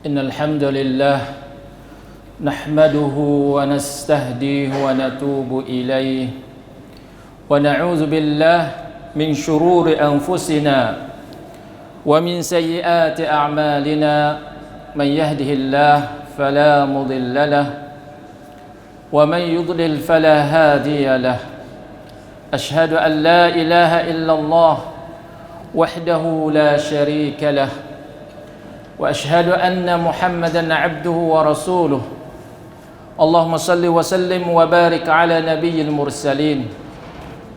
إن الحمد لله نحمده ونستهديه ونتوب إليه ونعوذ بالله من شرور أنفسنا ومن سيئات أعمالنا من يهده الله فلا مضل له ومن يضلل فلا هادي له أشهد أن لا إله إلا الله وحده لا شريك له وأشهد أن محمدًا عبده ورسوله اللهم صل وسلم وبارك على نبي المرسلين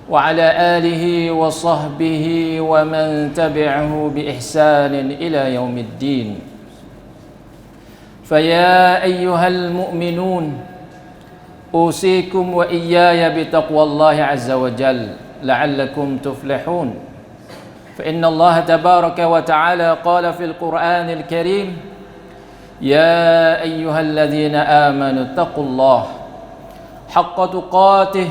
وعلى آله وصحبه ومن تبعه بإحسان إلى يوم الدين فيا أيها المؤمنون أوصيكم وإياي بتقوى الله عز وجل لعلكم تفلحون فإن الله تبارك وتعالى قال في القرآن الكريم يا أيها الذين آمنوا اتقوا الله حق تقاته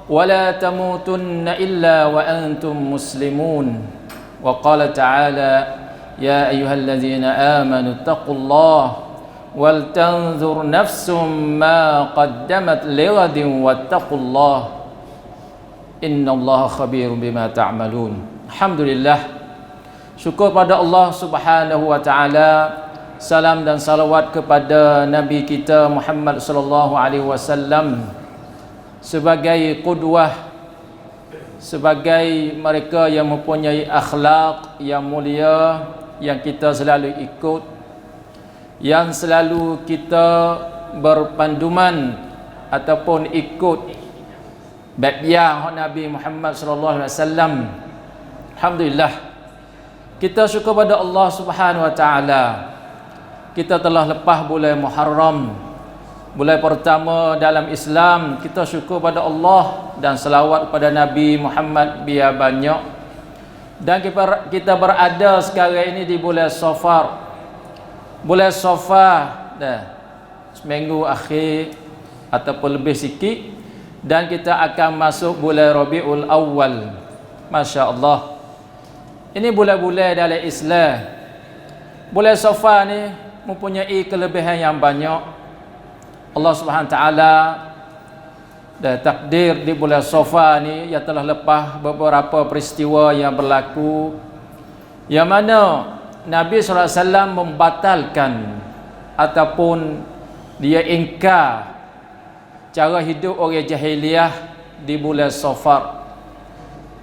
ولا تموتن إلا وأنتم مسلمون وقال تعالى يا أيها الذين آمنوا اتقوا الله ولتنظر نفس ما قدمت لغد واتقوا الله إن الله خبير بما تعملون. Alhamdulillah, syukur pada Allah Subhanahu wa taala, salam dan salawat kepada Nabi kita Muhammad sallallahu alaihi wasallam sebagai qudwah, sebagai mereka yang mempunyai akhlak yang mulia yang kita selalu ikut, yang selalu kita berpanduman ataupun ikut babiah Nabi Muhammad sallallahu alaihi wasallam. Alhamdulillah, kita syukur pada Allah Subhanahu wa taala. Kita telah lepas bulan Muharram, bulan pertama dalam Islam. Kita syukur pada Allah dan selawat kepada Nabi Muhammad biar banyak. Dan kita berada sekarang ini di bulan Safar. Bulan Safar dah seminggu akhir ataupun lebih sikit, dan kita akan masuk bulan Rabiul Awal. Masya-Allah. Ini bulan-bulan dalam Islam. Bulan Safar ni mempunyai kelebihan yang banyak. Allah Subhanahu taala dah takdir di bulan Safar ni yang telah lepas beberapa peristiwa yang berlaku, yang mana Nabi sallallahu alaihi wasallam membatalkan ataupun dia ingkar cara hidup orang jahiliyah di bulan Safar.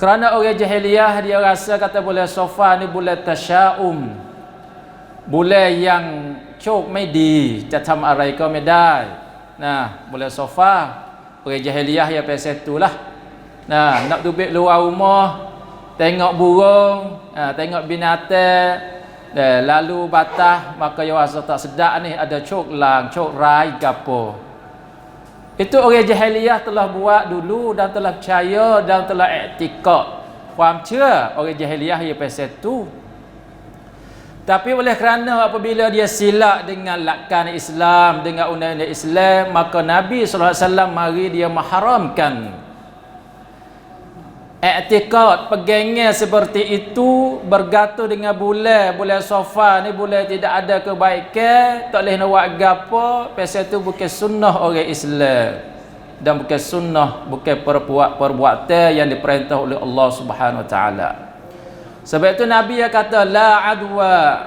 Kerana orang jahiliyah dia rasa kata bulan Safar ni bulan tasya'um, bulan yang cok medi catam arai kau medai. Nah, bulan Safar orang jahiliyah ya pasal itulah. Nah, nak duduk luar rumah, tengok burung, tengok binatang, lalu batas, maka dia rasa tak sedap ni, ada cok lang, cok rai gapo. Itu orang jahiliyah telah buat dulu dan telah percaya dan telah i'tikad. Faham chưa? Orang jahiliyah ia pasal tu. Tapi oleh kerana apabila dia silap dengan lakkan Islam, dengan undang-undang Islam, maka Nabi sallallahu alaihi wasallam mari dia mengharamkan i'tikad, pegangan seperti itu, bergantung dengan bulan Safar ni bulan tidak ada kebaikan, tak boleh nak buat gapo, pasal tu bukan sunnah orang Islam dan bukan sunnah, bukan perbuatan yang diperintah oleh Allah Subhanahu wa taala. Sebab itu Nabi yang kata la adwa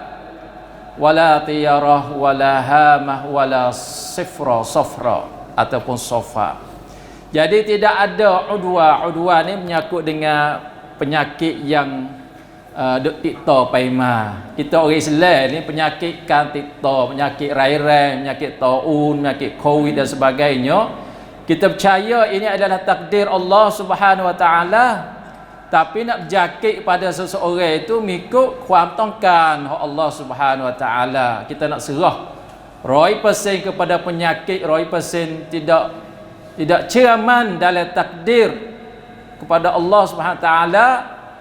wala tiyarah wala hamah wala safra ataupun sofa. Jadi tidak ada udwa. Udwa ni menyangkut dengan penyakit yang duk tikta paima. Kita orang Islam ni penyakit kan tikta, penyakit rai-rai, penyakit taun, penyakit covid dan sebagainya. Kita percaya ini adalah takdir Allah Subhanahu wa taala. Tapi nak berjakit pada seseorang itu mengikut kuantongkan Allah Subhanahu wa taala. Kita nak serah 100% kepada penyakit, 100% tidak ceraman dalam takdir kepada Allah Subhanahu wa taala,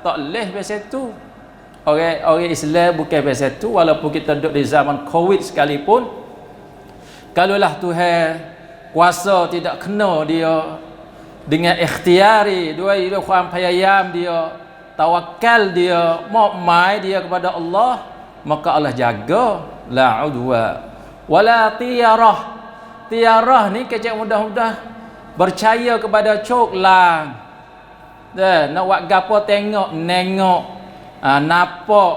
tak leh pasal tu. Orang Islam bukan pasal tu, walaupun kita duduk di zaman Covid sekalipun. Kalaulah Tuhan kuasa tidak kena dia dengan ikhtiari, dia kuam payayam dia, tawakal dia, mau mai dia kepada Allah, maka Allah jaga la udwa wala tiyarah. Tiyarah ni kecek mudah-mudah percaya kepada cok lang. Dah nak buat gapo tengok nengok nampak.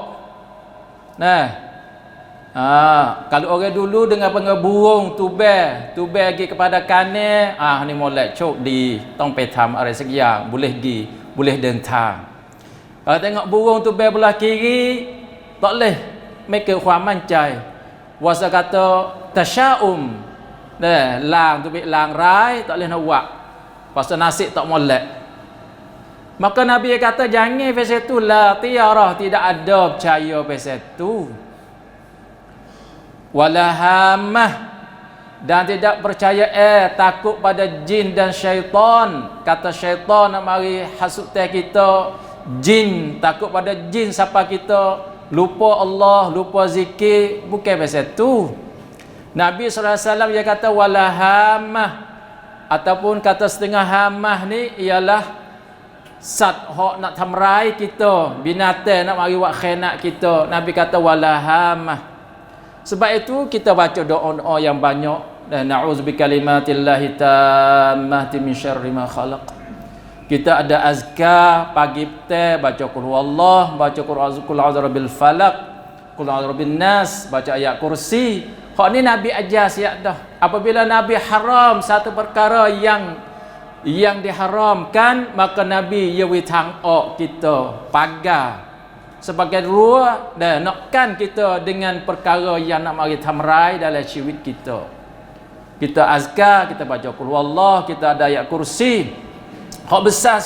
Nah. Kalau orang dulu dengan panggil burung tubel pergi kepada kanan, ni molek cok di tong pe thamอะไรสักอย่าง boleh pergi, boleh dentang. Kalau tengok burung tubel belah kiri, tak leh mai กิดความมั่นใจ wasa kata tasyaum. Nah, lang tu lang rai tak leh nak buat. Pasal nasib tak molek. Maka Nabi kata jangan pasal tu la tiarah, tidak ada percaya pasal tu. Wala hamah, dan tidak percaya takut pada jin dan syaitan. Kata syaitan nak mari hasut kita, jin takut pada jin siapa kita, lupa Allah, lupa zikir, bukan pasal tu. Nabi SAW dia kata wala hamah, ataupun kata setengah hamah ni ialah sat hok nak thamrai kita, binatang nak mari buat khianat kita. Nabi kata wala hamah. Sebab itu kita baca doa-doa yang banyak, dan na'udzu bikalimatillahi tammati min syarri ma khalaq. Kita ada azkar pagi petang, baca qul huwallah, baca qul a'udzu bil falaq, qul a'udzu bin nas, baca ayat kursi. Hak ni Nabi ajar siap dah. Apabila Nabi haram satu perkara yang diharamkan, maka Nabi yawi tang ok kita pagar sebagai ruah dan nakkan kita dengan perkara yang nak mari thamrai dalam hidup kita. Kita azkar, kita baca qul huwallah, kita ada ayat kursi. Hak besar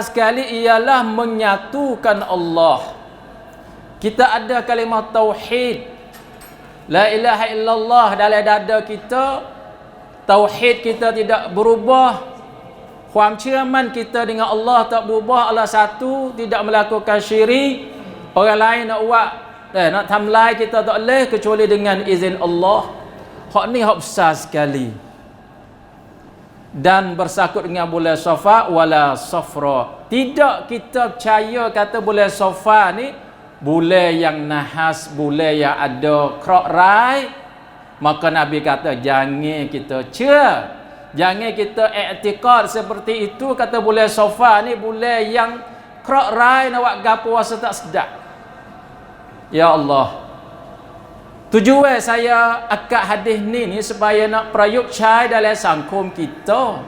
sekali ialah menyatukan Allah. Kita ada kalimah tauhid, la ilaha illallah dalam dada kita. Tauhid kita tidak berubah.ความเชื่อมั่น kita dengan Allah tak berubah. Allah satu, tidak melakukan syirik. Orang lain nak buat, nak thamlai kita tak boleh kecuali dengan izin Allah. Hak ni hak besar sekali. Dan bersangkut dengan bulan Safar wala safra. Tidak kita percaya kata bulan Safar ni bulan yang nahas, bulan yang ada kerak rai. Maka Nabi kata jangan kita cia, jangan kita i'tiqad seperti itu. Kata bulan Safar ni bulan yang kerak rai, nak buat gapo rasa tak sedap. Ya Allah, tujuan saya akad hadis ni supaya nak prayuk cai dalam sangkum kita.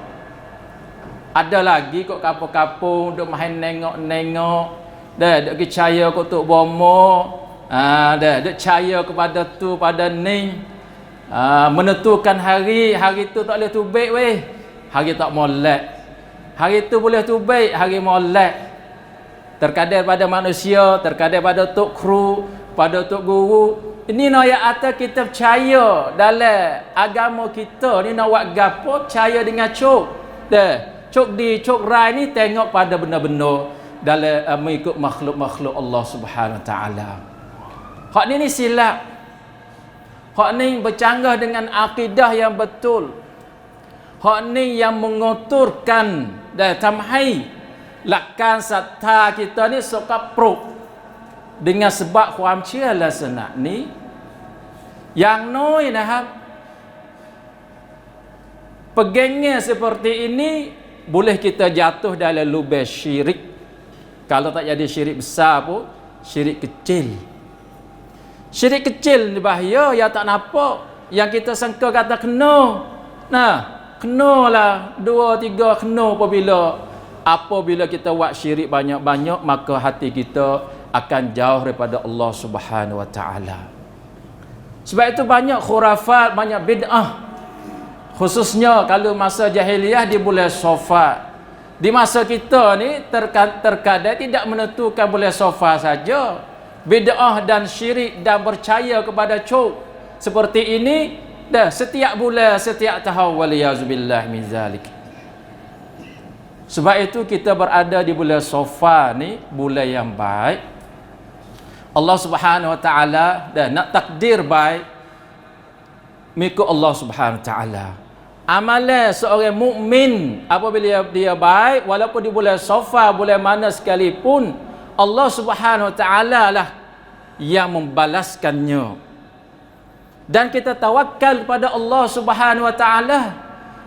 Ada lagi kok kapung-kapung duk main nengok-nengok, dah duk percaya kok tok bomo, dah duk percaya kepada tu pada ni. Menentukan hari tu tak boleh tubik weh, hari tak molek. Hari tu boleh tubik, hari molek. Terkadang pada manusia, terkadang pada tok kru, pada tok guru. Ini nak yang atas kita percaya dalam agama kita ni nak buat gapo percaya dengan cok. Cok di cok rai ni tengok pada benda-benda dalam mengikut makhluk-makhluk Allah Subhanahu Wa Taala. Hak ni silap. Hak ni bercanggah dengan akidah yang betul. Hak ni yang mengotorkan dan tamhai lakkan satha kita ni sokat pruk dengan sebab ความเชื่อลักษณะนี้อย่างน้อยนะครับ pegangnya seperti ini boleh kita jatuh dalam lubang syirik. Kalau tak jadi syirik besar pun syirik kecil. Syirik kecil ni bahaya, yang tak nampak, yang kita sangka kata kena. Kenalah 2-3 kena apabila kita buat syirik banyak-banyak, maka hati kita akan jauh daripada Allah Subhanahu Wa Taala. Sebab itu banyak khurafat, banyak bid'ah. Khususnya kalau masa jahiliyah di bulan Safar. Di masa kita ni terkadang tidak menentukan bulan Safar saja. Bid'ah dan syirik dan percaya kepada cok seperti ini dah setiap bulan, setiap tahun, waliyazubillah min zalik. Sebab itu kita berada di bulan Safar ni bulan yang baik. Allah Subhanahu Wa Taala dah nak takdir baik mengikut Allah Subhanahu Wa Taala. Amalan seorang mukmin apabila dia baik, walaupun di bulan Safar, bulan mana sekalipun, Allah Subhanahu Wa Taala lah yang membalaskannya. Dan kita tawakal kepada Allah Subhanahu wa taala.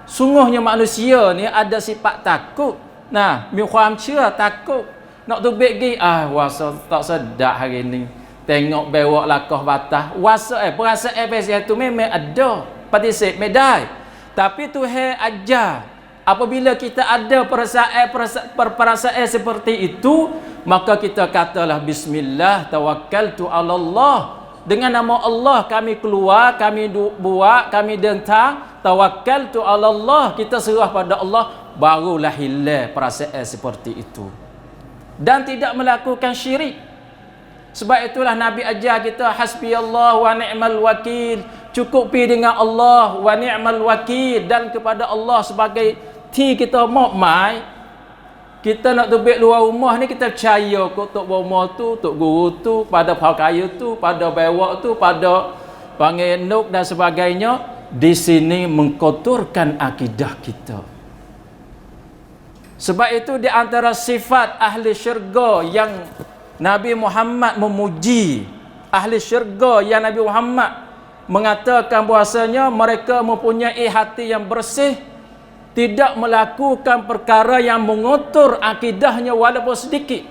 Sungguhnya manusia ni ada sifat takut. Nah, miความเชื่อ takut. Nak tu bagi wasa tak sedap hari ni. Tengok bewak lakah batas. Wasa perasaan pasal tu memang ada. Patisik medai. Tapi Tuhan ajar, apabila kita ada perasaan seperti itu, maka kita katalah bismillah tawakkaltu 'ala Allah. Dengan nama Allah kami keluar, kami buat, kami dentang, tawakkaltu 'ala Allah, kita serah pada Allah, barulah hilang perasaan seperti itu. Dan tidak melakukan syirik. Sebab itulah Nabi ajar kita hasbiyallah wa ni'mal wakil. Cukupi dengan Allah wa ni'mal wakil, dan kepada Allah sebagai kita mai. Kita nak tubik luar rumah ni, kita percaya kok tok rumah tu, tok guru tu, pada pakaian tu, pada bewak tu, pada panggil nuk dan sebagainya. Di sini mengkotorkan akidah kita. Sebab itu di antara sifat ahli syurga yang Nabi Muhammad memuji, ahli syurga yang Nabi Muhammad mengatakan bahasanya mereka mempunyai hati yang bersih, tidak melakukan perkara yang mengotor akidahnya walaupun sedikit.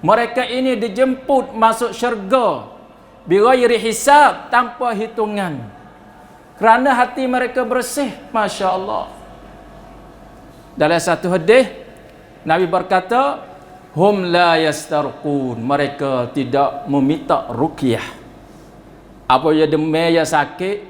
Mereka ini dijemput masuk syurga bighairi hisab, tanpa hitungan, kerana hati mereka bersih. Masya Allah. Dalam satu hadis Nabi berkata, hum la yastarqun, mereka tidak meminta ruqyah. Apa ya demam, ya sakit,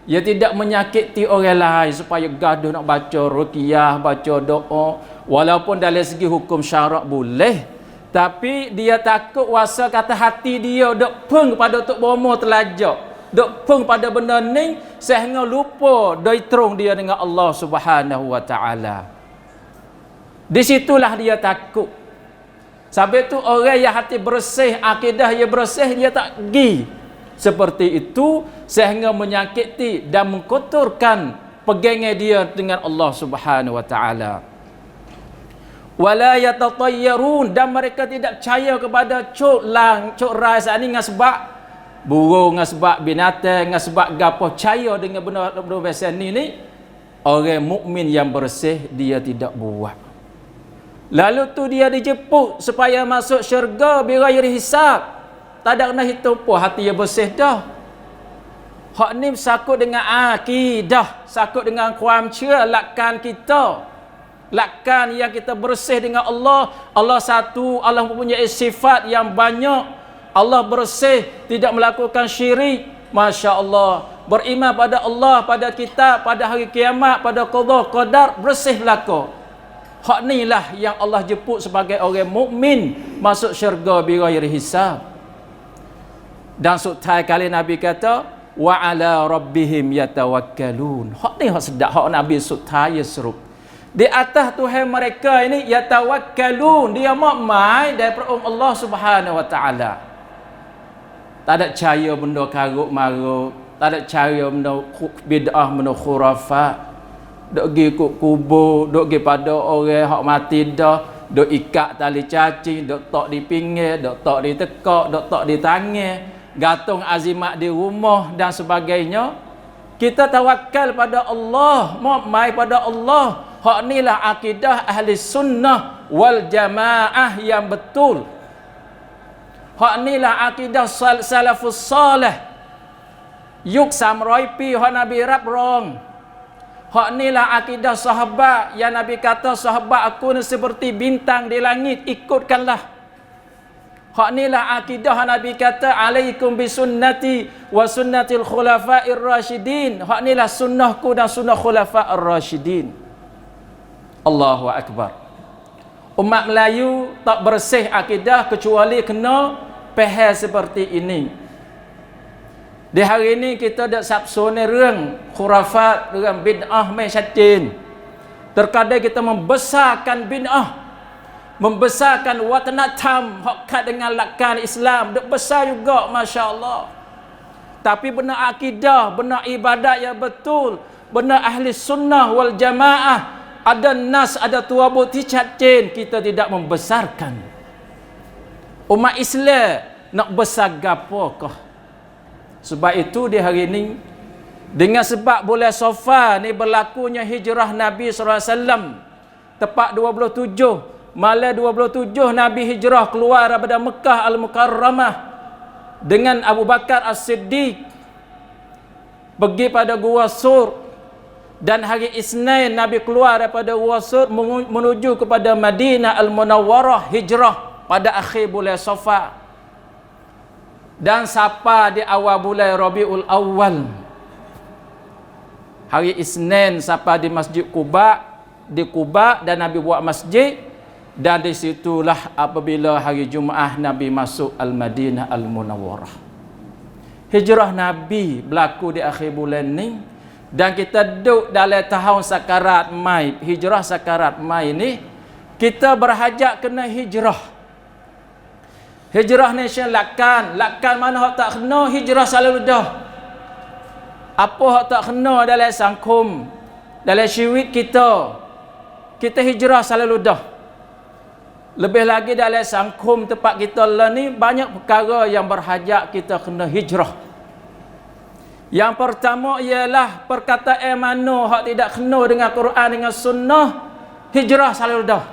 ia tidak menyakiti orang lain supaya gaduh nak baca ruqyah, baca doa. Walaupun dari segi hukum syarak boleh, tapi dia takut wasa kata hati dia dok peng pada tok bomo telajak, dok peng pada benda ni, sehingga lupa doi terung dia dengan Allah Subhanahu wa taala. Di situlah dia takut. Sebab itu orang yang hati bersih, akidah yang bersih, dia tak pergi seperti itu sehingga menyakiti dan mengkotorkan pegangan dia dengan Allah Subhanahu wa taala. Wala yatatayyarun, dan mereka tidak percaya kepada cok lang, cok rai sani dengan sebab burung, dengan sebab binatang, dengan sebab gapo, percaya dengan benda-benda biasa ni. Orang mukmin yang bersih dia tidak buat. Lalu tu dia dijemput supaya masuk syurga bighairi hisab. Tak ada kena hitung pun, hati dia bersih dah. Hak ni sakut dengan akidah, sakut dengan kuam cia, lakkan kita. Lakkan yang kita bersih dengan Allah. Allah satu, Allah mempunyai sifat yang banyak. Allah bersih, tidak melakukan syirik. Masya Allah. Beriman pada Allah, pada kitab, pada hari kiamat, pada qada qadar, bersih belaka. Hak ni lah yang Allah jemput sebagai orang mukmin masuk syurga bighairi hisab. Dan sutai kali Nabi kata, wa ala rabbihim yatawakkalun. Hak ni hak sedap, hak Nabi sutai serup. Di atas Tuhan mereka ini yatawakkalun, dia mai daripada Allah Subhanahu wa taala. Tak ada percaya benda karuk maruk, tak ada percaya benda bid'ah, benda khurafat. Dok pergi kubur, dok pergi pada orang hak mati dah, dok ikat tali cacing, dok tok di pinggir, dok tok di tekak, dok tok di tangan, gantung azimat di rumah dan sebagainya. Kita tawakal pada Allah, mai pada Allah. Hak inilah akidah ahli sunnah wal jamaah yang betul. Hak inilah akidah salafus salih. Yuk samroi pi hak Nabi rap rong. Hak inilah akidah sahabat yang Nabi kata sahabat aku ni seperti bintang di langit, ikutkanlah. Hak inilah akidah Nabi kata alaikum bisunnati wa sunnatil khulafa'ir rasyidin. Hak inilah sunnahku dan sunnah khulafa'ir rasyidin. Allahu akbar. Umat Melayu tak bersih akidah kecuali kena pehel seperti ini. Di hari ini kita dak sabsone reng khurafat, reng bid'ah mai syaitan. Terkadang kita membesarkan bid'ah, membesarkan watanatam hak dengan lakkan Islam, dak besar juga masya-Allah. Tapi benar akidah, benar ibadat yang betul, benar ahli sunnah wal jamaah, ada nas, ada tuabuti syaitan, kita tidak membesarkan. Umat Islam nak bersagapakah? Sebab itu di hari ini, dengan sebab bulan Safar ni berlakunya hijrah Nabi SAW, tepat 27 malam 27 Nabi hijrah keluar daripada Mekah Al-Mukarramah dengan Abu Bakar As-Siddiq pergi pada Gua Sur, dan hari Isnin Nabi keluar daripada Gua Sur menuju kepada Madinah Al-Munawwarah, hijrah pada akhir bulan Safar, dan sampai di awal bulan Rabiul Awal. Hari Isnin sampai di Masjid Quba, di Quba, dan Nabi buat masjid, dan di situlah apabila hari Jumaat Nabi masuk Al-Madinah Al-Munawwarah. Hijrah Nabi berlaku di akhir bulan ni, dan kita duduk dalam tahun sakarat Mai, hijrah sakarat Mai ni, kita berhajat kena hijrah. Hijrah ni lakan mana hak tak kena hijrah selalu dah. Apa hak tak kena dalam sangkum, dalam syuit kita hijrah selalu dah. Lebih lagi dalam sangkum tempat kita lah ni, banyak perkara yang berhajat kita kena hijrah. Yang pertama ialah perkataan mana hak tidak kena dengan Quran, dengan sunnah, hijrah selalu dah.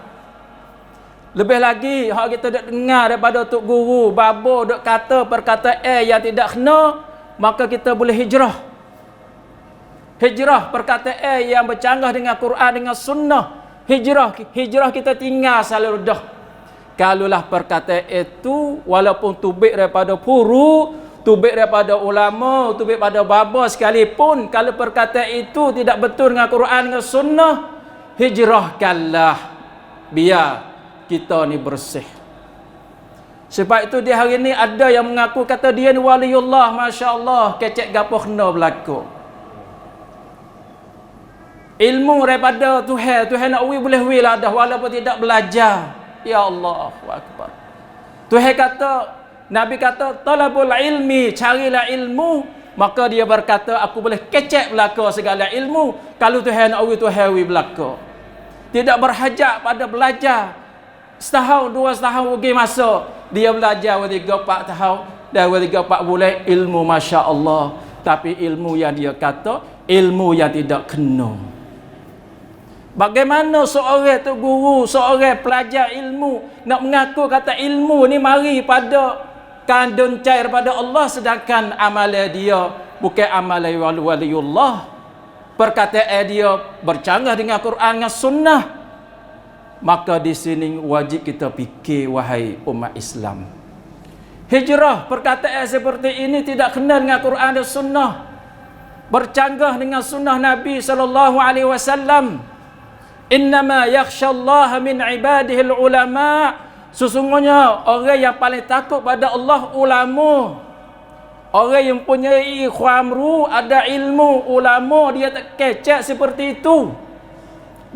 Lebih lagi hak kita duk dengar daripada tok guru, babo duk kata perkataan yang tidak kena, maka kita boleh hijrah. Hijrah perkataan yang bercanggah dengan Quran, dengan sunnah, hijrah kita tinggal selalu dah. Kalulah perkataan itu walaupun tubik daripada puru, tubik daripada ulama, tubik pada baba sekalipun, kalau perkataan itu tidak betul dengan Quran, dengan sunnah, hijrahkanlah, biar kita ni bersih. Sebab itu di hari ni ada yang mengaku kata dia ni waliullah, masya-Allah, kecek gapo kena berlaku. Ilmu daripada Tuhan nak boleh lah dah walaupun tidak belajar. Ya Allah, Akbar. Tuhan kata, Nabi kata, talabul ilmi, carilah ilmu. Maka dia berkata, aku boleh kecek belaka segala ilmu kalau Tuhan nak Tuhan belaka. Tidak berhajat pada belajar. Setahun, 2 tahun pergi masuk, dia belajar 3-4 tahun, dan 3-4 bulan ilmu, masya Allah. Tapi ilmu yang dia kata, ilmu yang tidak kena. Bagaimana seorang tu guru, seorang pelajar ilmu nak mengaku kata ilmu ni mari pada kandung cair pada Allah, sedangkan amalan dia bukan amalan waliullah. Perkataan dia bercanggah dengan Quran, dengan sunnah. Maka di sini wajib kita fikir, wahai umat Islam. Hijrah perkataan seperti ini tidak kena dengan Quran dan sunnah. Bercanggah dengan sunnah Nabi SAW. Innama yakhshallaha min ibadihil ulama. Sesungguhnya orang yang paling takut pada Allah ulama. Orang yang punya khamru, ada ilmu, ulama, dia tak kecek seperti itu.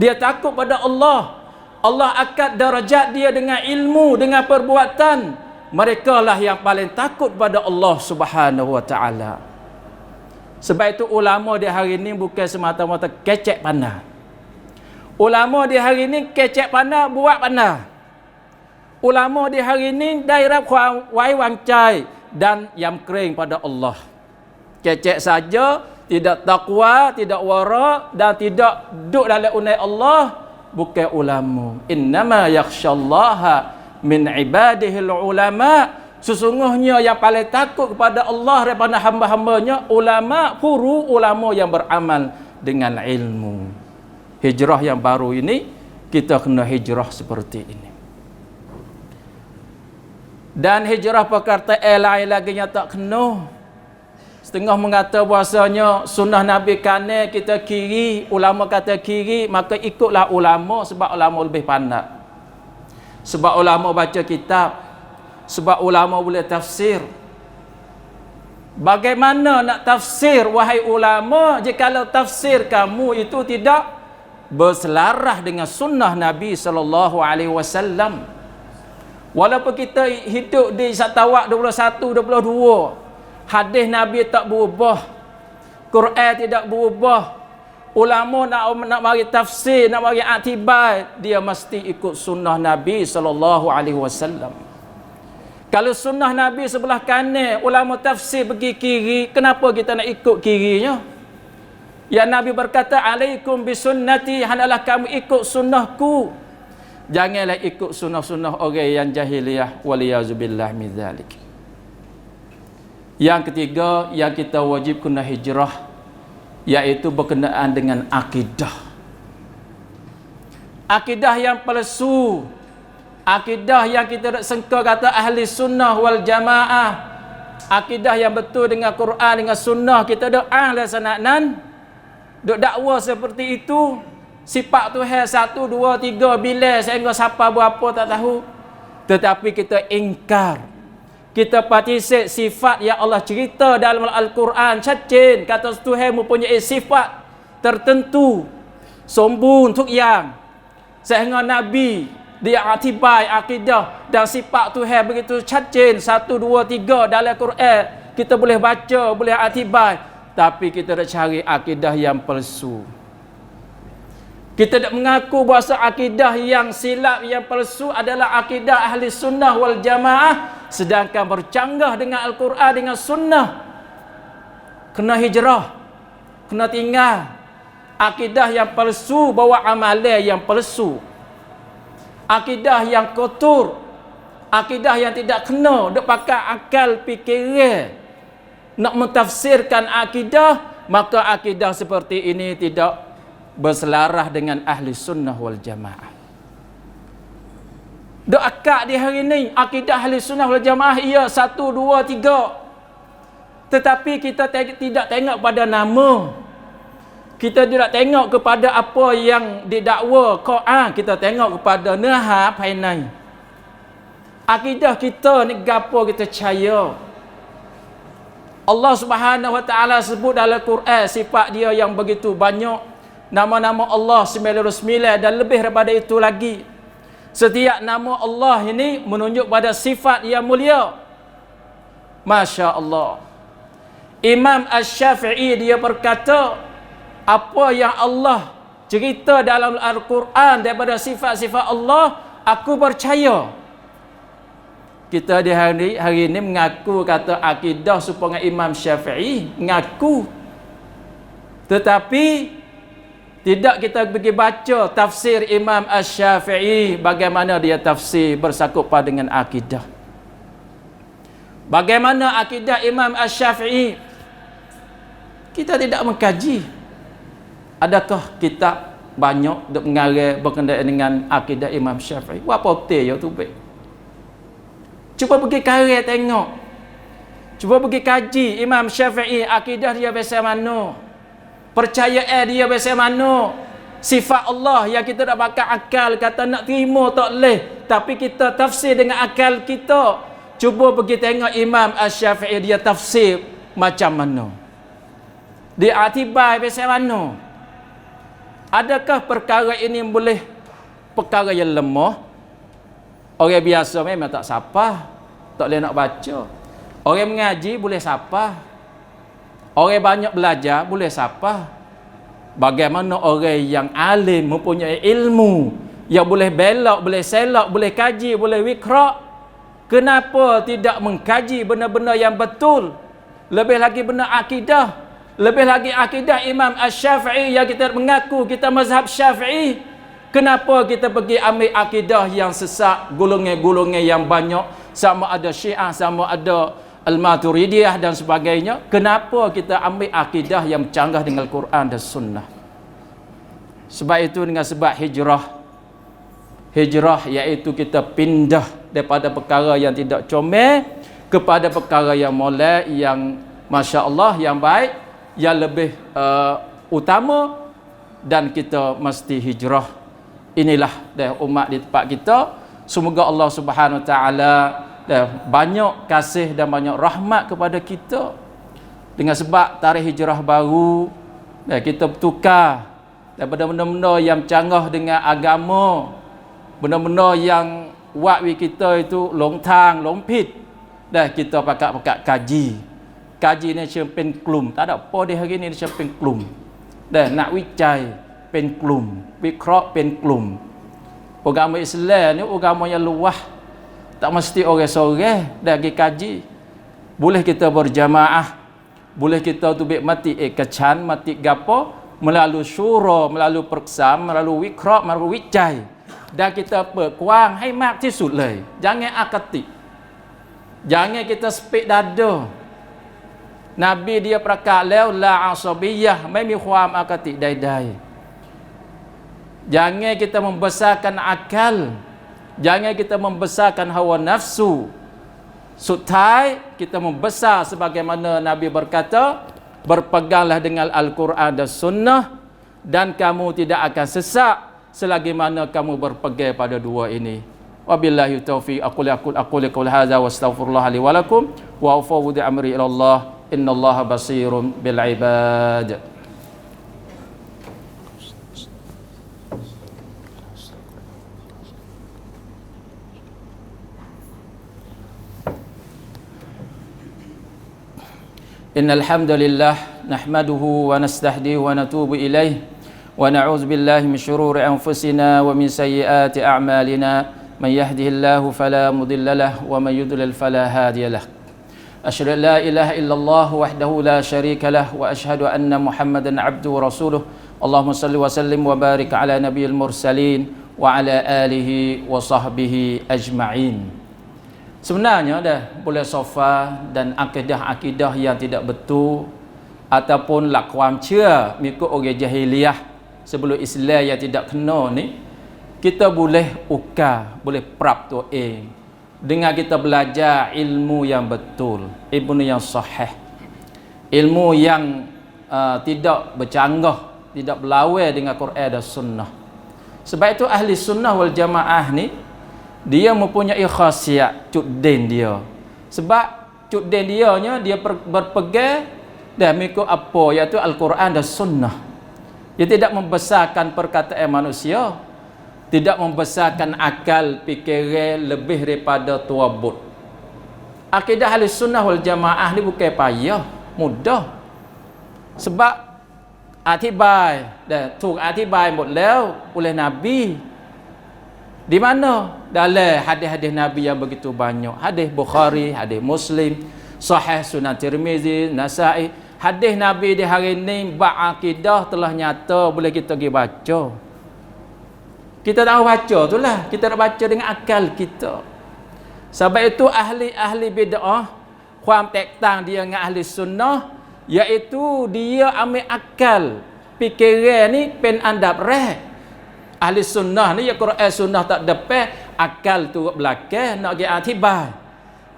Dia takut pada Allah. Allah angkat darajat dia dengan ilmu, dengan perbuatan. Mereka lah yang paling takut pada Allah Subhanahu wa taala. Sebab itu ulama di hari ini bukan semata-mata kecek pandai. Ulama di hari ini kecek pandai, buat pandai. Ulama di hari ini daerah wai wangcai dan yang kering pada Allah. Kecek saja, tidak takwa, tidak wara, dan tidak duduk dalam unai Allah, bukan ulama. Innama yakhshallaha min ibadihil ulama. Sesungguhnya yang paling takut kepada Allah daripada hamba-hambanya ulama, guru, ulama yang beramal dengan ilmu. Hijrah yang baru ini, kita kena hijrah seperti ini. Dan hijrah perkataan lain lagi yang tak kena. Setengah mengata bahasanya sunnah Nabi kanan, kita kiri, ulama kata kiri, maka ikutlah ulama sebab ulama lebih pandai. Sebab ulama baca kitab, sebab ulama boleh tafsir. Bagaimana nak tafsir, wahai ulama, jikalau tafsir kamu itu tidak berselarah dengan sunnah Nabi SAW. Walaupun kita hidup di Satawak 21, 22, hadis Nabi tak berubah, Quran tidak berubah, ulama nak mari tafsir, nak mari aktibar, dia mesti ikut sunnah Nabi SAW. Kalau sunnah Nabi sebelah kanan, ulama tafsir pergi kiri, kenapa kita nak ikut kirinya? Ya Nabi berkata, alaikum bisunnati, hendaklah kamu ikut sunnahku. Janganlah ikut sunnah-sunnah orang yang jahiliyah, waliyazubillah min dzalik. Yang ketiga, yang kita wajib kena hijrah, iaitu berkenaan dengan akidah. Akidah yang palsu, akidah yang kita nak sangka kata ahli sunnah wal jamaah, akidah yang betul dengan Quran, dengan sunnah, kita doa lah sananan. Duk dakwa seperti itu, sifat Tuhan 1, 2, 3 bila sehingga siapa berapa tak tahu. Tetapi kita ingkar, kita patisik sifat yang Allah cerita dalam Al-Quran. Cacin kata Tuhan mempunyai sifat tertentu, sombong untuk yang, sehingga Nabi dia atibai akidah dan sifat Tuhan begitu cacin 1, 2, 3 dalam Quran. Kita boleh baca, boleh atibai, tapi kita nak cari akidah yang palsu. Kita nak mengaku bahawa akidah yang silap, yang palsu adalah akidah ahli sunnah wal jamaah, sedangkan bercanggah dengan Al-Quran, dengan sunnah. Kena hijrah, kena tinggal. Akidah yang palsu bawa amalan yang palsu. Akidah yang kotor, akidah yang tidak kena, duk pakai akal fikiran nak mentafsirkan akidah, maka akidah seperti ini tidak berselarah dengan ahli sunnah wal jamaah. Duk akak di hari ini akidah ahli sunnah wal jamaah ia 1, 2, 3. Tetapi kita tidak tengok pada nama, kita tidak tengok kepada apa yang didakwa Quran, kita tengok kepada nahar painai. Akidah kita ni gapo kita percaya. Allah Subhanahu wa taala sebut dalam Quran sifat dia yang begitu banyak. Nama-nama Allah 99 dan lebih daripada itu lagi. Setiap nama Allah ini menunjuk pada sifat yang mulia. Masya Allah. Imam Asy-Syafi'i dia berkata, apa yang Allah cerita dalam Al-Quran daripada sifat-sifat Allah, aku percaya. Kita di hari ini mengaku kata akidah supaya Imam Syafi'i mengaku, tetapi tidak kita pergi baca tafsir Imam Asy-Syafi'i, bagaimana dia tafsir bersakupan dengan akidah. Bagaimana akidah Imam Asy-Syafi'i? Kita tidak mengkaji. Adakah kitab banyak duk mengarang berkenaan dengan akidah Imam Syafi'i? Apa hotel tu baik? Cuba pergi karya tengok. Cuba pergi kaji Imam Syafi'i, akidah dia biasa mana, percayaan dia biasa mana. Sifat Allah yang kita nak pakai akal kata nak terima tak boleh, tapi kita tafsir dengan akal kita. Cuba pergi tengok Imam Asy-Syafi'i dia tafsir macam mana, dia atibai biasa mana. Adakah perkara ini boleh perkara yang lemah? Orang biasa memang tak sapa, tak boleh nak baca. Orang mengaji boleh sapa. Orang banyak belajar boleh sapa. Bagaimana orang yang alim mempunyai ilmu, yang boleh belok, boleh selok, boleh kaji, boleh wikrak, kenapa tidak mengkaji benda-benda yang betul? Lebih lagi benar akidah. Lebih lagi akidah Imam Asy-Syafi'i yang kita mengaku kita mazhab Syafi'i. Kenapa kita pergi ambil akidah yang sesat, golongan-golongan yang banyak, sama ada Syiah, sama ada Al-Maturidiyah dan sebagainya? Kenapa kita ambil akidah yang bercanggah dengan Al-Quran dan Sunnah? Sebab itu dengan sebab hijrah iaitu kita pindah daripada perkara yang tidak comel kepada perkara yang molek, yang Masya Allah, yang baik, yang lebih utama, dan kita mesti hijrah. Inilah dah umat di tempat kita. Semoga Allah Subhanahu Wa Taala dah banyak kasih dan banyak rahmat kepada kita. Dengan sebab tarikh hijrah baru, dah kita bertukar daripada benda-benda yang canggah dengan agama, benda-benda yang wakwi kita itu lontang, lompit, dah kita pakat kaji. Kaji ni champion klum. Tak ada apa di hari ni champion klum. Dah nak wicai pen klum, wikrak pen klum. Agama Islam ni agama yang luah. Tak mesti orang seorang dah pergi kaji. Boleh kita berjamaah, boleh kita tubik mati kecan, mati gapo, melalui syura, melalui perksam, melalui wikra, melalui wicai. Dan kita berkuang hai makที่สุดเลย Jangan akati. Jangan kita sepik dada. Nabi diaประกาศแล้ว la asabiyah, ไม่มีความอคติใดๆ Jangan kita membesarkan akal. Jangan kita membesarkan hawa nafsu. สุดท้าย kita membesar sebagaimana Nabi berkata, berpeganglah dengan Al-Quran dan Sunnah, dan kamu tidak akan sesak selagi mana kamu berpegang pada dua ini. Wabillahi taufiq. Aqul qaul hadza wa astaghfirullah li wa lakum wa ufawwidu amri ila Allah. Innallaha basirun bil ibad. Innal hamdalillah nahmaduhu wa nastahdihi wa natubu ilaih wa na'udzu billahi min shururi anfusina wa min sayyiati a'malina man yahdihillahu fala mudilla lahu wa man yudlil fala hadiya lahu. Asyhadu an la ilaha illallah wahdahu la syarika lahu wa asyhadu anna Muhammadan 'abduhu wa rasuluh. Allahumma shalli wa sallim wa barik ala nabiyil mursalin wa ala alihi wa sahbihi ajma'in. Sebenarnya dah boleh sofa dan akidah-akidah yang tidak betul ataupun lakuam cia mengikut orang jahiliah sebelum Islam yang tidak kena ni, kita boleh ukar, boleh prap tu dengan kita belajar ilmu yang betul, ilmu yang sahih, ilmu yang tidak bercanggah, tidak berlawan dengan Quran dan Sunnah. Sebab itu ahli sunnah wal jamaah ni dia mempunyai khasiat cudin dia. Sebab cudin dia nya dia berpegang dan mengikut apa, iaitu Al-Quran dan Sunnah. Dia tidak membesarkan perkataan manusia, tidak membesarkan akal fikiran lebih daripada tuabut. Akidah ahli sunnah wal jamaah ni bukan payah, mudah. Sebab atibai danถูกอธิบายหมดแล้วoleh Nabi. Di mana? Dalam hadis-hadis Nabi yang begitu banyak. Hadis Bukhari, hadis Muslim, Sahih Sunan Tirmizi, Nasa'i. Hadis Nabi di hari ini bab akidah telah nyata, boleh kita pergi baca. Kita tahu baca tu lah, kita nak baca dengan akal kita. Sebab itu ahli bid'ah, kuam tektang dia dengan ahli sunnah, iaitu dia ambil akal, fikiran ni pen andap reh. Ahli sunnah ni ya Quran sunnah tak depan, akal tu belakang nak dia atibai.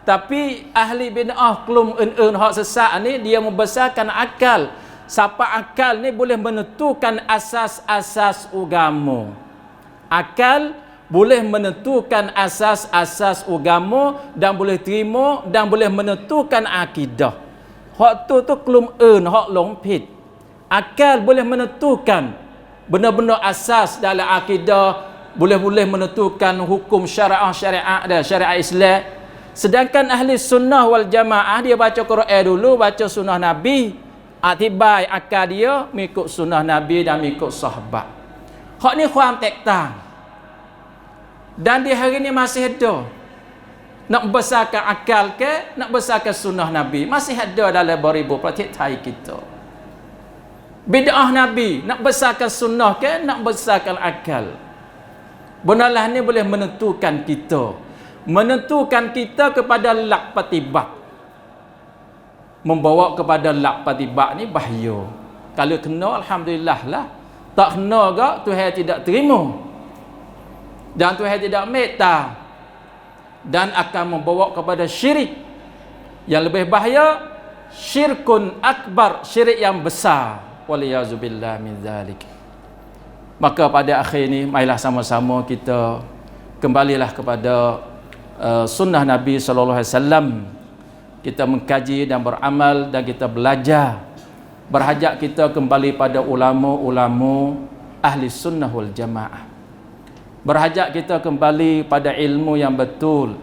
Tapi ahli bid'ah kelum hak sesat ni dia membesarkan akal. Siapa akal ni boleh menentukan asas-asas agama. Akal boleh menentukan asas-asas agama dan boleh terima dan boleh menentukan akidah. Hak tu kelum hak longpit. Akal boleh menentukan benar-benar asas dalam akidah, boleh menentukan hukum syariat dan syariat Islam. Sedangkan ahli sunnah wal jamaah dia baca Quran dulu, baca sunnah Nabi, atibai akal dia mengikut sunnah Nabi dan mengikut sahabat. Hak ni kuam tektang. Dan di hari ni masih ada. Nak besarkan akal ke, nak besarkan sunnah Nabi, masih ada dalam beribu pratik Thai kita. Bid'ah Nabi, nak besarkan sunnah ke, nak besarkan akal. Benarlah ni boleh menentukan kita. Menentukan kita kepada lak patibak. Membawa kepada lak patibak ni bahaya. Kalau kena, alhamdulillah lah. Tak kena ke, Tuhan tidak terima. Dan Tuhan tidak meta. Dan akan membawa kepada syirik. Yang lebih bahaya, syirkun akbar, syirik yang besar. Waliyazubillah min zalik. Maka pada akhir ini, marilah sama-sama kita kembalilah kepada sunnah Nabi SAW. Kita mengkaji dan beramal dan kita belajar. Berhajat kita kembali pada ulama-ulama ahli sunnah wal jamaah. Berhajat kita kembali pada ilmu yang betul,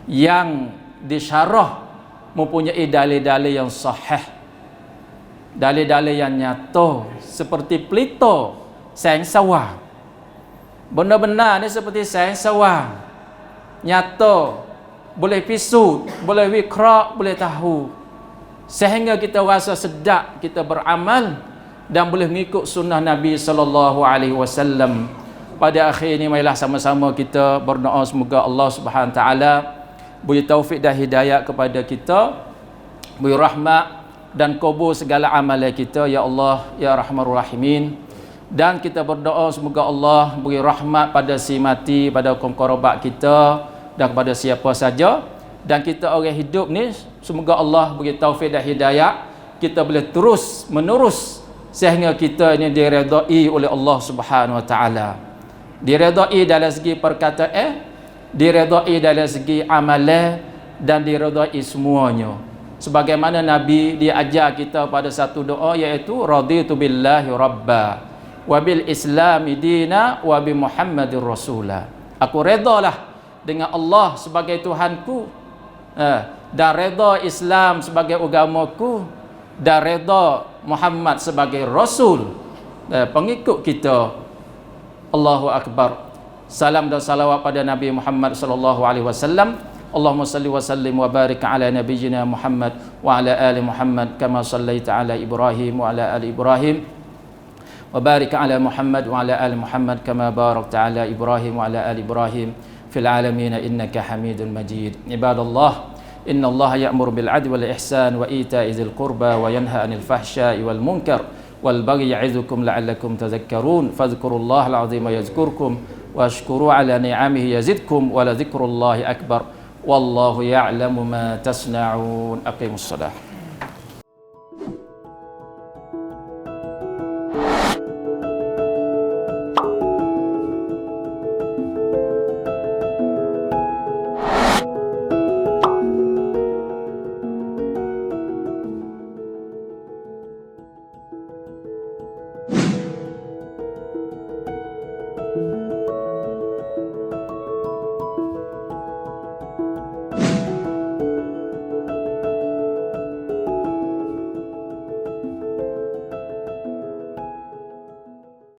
yang disyarah mempunyai dalil-dalil yang sahih, dalil-dalil yang nyata, seperti pelita sayang sawah. Benar-benar ni seperti sayang sawah. nyata, boleh pisut, boleh wikra', boleh tahu, sehingga kita rasa sedap kita beramal dan boleh mengikut sunnah Nabi sallallahu alaihi wasallam. Pada akhir ini marilah sama-sama kita berdoa semoga Allah Subhanahu taala beri taufik dan hidayah kepada kita, beri rahmat dan kubur segala amalan kita ya Allah ya Rahmanur Rahimin. Dan kita berdoa semoga Allah beri rahmat pada si mati, pada kaum kerabat kita dan kepada siapa saja. Dan kita orang hidup ni semoga Allah beri taufik dan hidayah, kita boleh terus menerus sehingga kita ini diredai oleh Allah Subhanahu wa taala. Diredai dalam segi perkataan, diredai dalam segi amalan dan diredai semuanya. Sebagaimana Nabi dia ajar kita pada satu doa, iaitu raditu billahi rabba wa bil islami dina wa bi Muhammadir rasula. Aku redalah dengan Allah sebagai Tuhanku, dan reda Islam sebagai agamaku, dan reda Muhammad sebagai Rasul, pengikut kita. Allahu Akbar. Salam dan salawat pada Nabi Muhammad sallallahu alaihi wasallam. Allahumma salli wa sallim wa barik ala nabiyyina Muhammad wa ala ali Muhammad kama sallaita ala Ibrahim wa ala ali Ibrahim wa barik ala Muhammad wa ala ali Muhammad kama barakta ala Ibrahim wa ala ali Ibrahim fil alamin innaka Hamidul Majid. Ibadallah, inna Allah ya'muru bil 'adli wal ihsan wa ita'i dzil qurba wa yanha 'anil fahsya'i wal munkar wal baghi ya'idzukum la'allakum tadhakkarun. Fadhkurullahal 'azima yazkurkum washkuru 'ala ni'amihi yazidkum wa la dzikrullahi akbar. Wallahu ya'lamu ma tasna'un. Aqimus shalah.